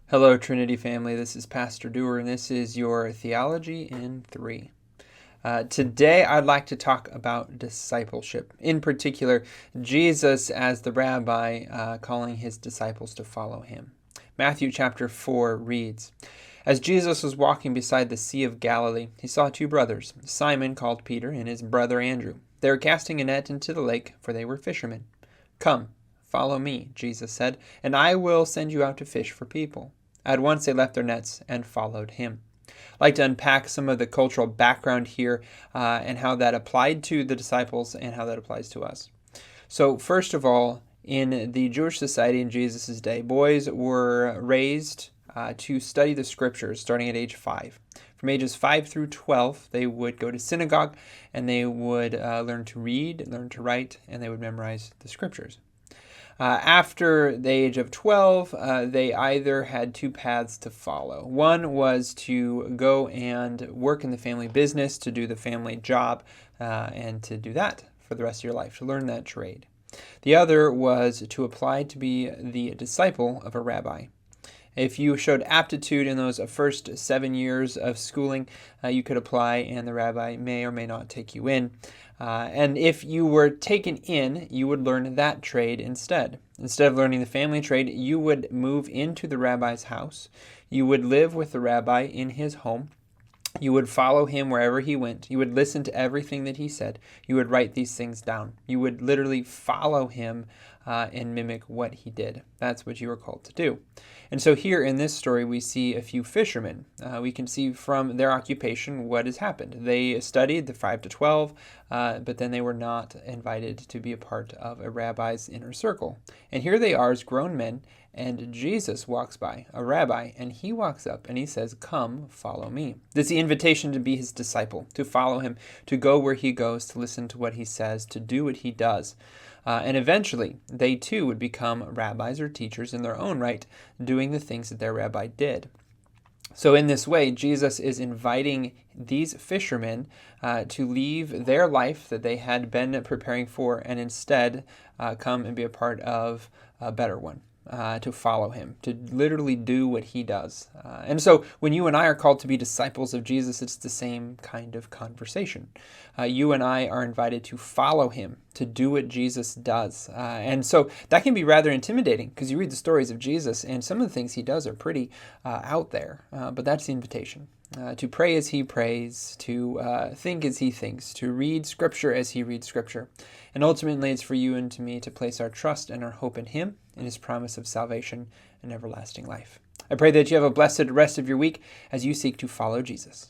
Hello, Trinity family. This is Pastor Dewar, and this is your Theology in Three. Today, I'd like to talk about discipleship. In particular, Jesus as the rabbi calling his disciples to follow him. Matthew chapter 4 reads, "As Jesus was walking beside the Sea of Galilee, he saw two brothers, Simon called Peter and his brother Andrew. They were casting a net into the lake, for they were fishermen. 'Come, follow me,' Jesus said, 'and I will send you out to fish for people.' At once they left their nets and followed him." I'd like to unpack some of the cultural background here and how that applied to the disciples and how that applies to us. So first of all, in the Jewish society in Jesus' day, boys were raised to study the scriptures starting at age 5. From ages 5 through 12, they would go to synagogue and they would learn to read, learn to write, and they would memorize the scriptures. After the age of 12, they either had two paths to follow. One was to go and work in the family business, to do the family job, and to do that for the rest of your life, to learn that trade. The other was to apply to be the disciple of a rabbi. If you showed aptitude in those first 7 years of schooling, you could apply and the rabbi may or may not take you in. And if you were taken in, you would learn that trade instead. Instead of learning the family trade, you would move into the rabbi's house. You would live with the rabbi in his home. You would follow him wherever he went. You would listen to everything that he said. You would write these things down. You would literally follow him and mimic what he did. That's what you were called to do. And so here in this story, we see a few fishermen. We can see from their occupation what has happened. They studied the 5 to 12, but then they were not invited to be a part of a rabbi's inner circle. And here they are as grown men, and Jesus walks by, a rabbi, and he walks up and he says, "Come, follow me." This is the invitation to be his disciple, to follow him, to go where he goes, to listen to what he says, to do what he does. And eventually, they too would become rabbis or teachers in their own right, doing the things that their rabbi did. So in this way, Jesus is inviting these fishermen to leave their life that they had been preparing for and instead come and be a part of a better one. To follow him, to literally do what he does. And so when you and I are called to be disciples of Jesus, it's the same kind of conversation. You and I are invited to follow him, to do what Jesus does. And so that can be rather intimidating because you read the stories of Jesus and some of the things he does are pretty out there. But that's the invitation. To pray as he prays, to think as he thinks, to read Scripture as he reads Scripture. And ultimately, it's for you and to me to place our trust and our hope in him, in his promise of salvation and everlasting life. I pray that you have a blessed rest of your week as you seek to follow Jesus.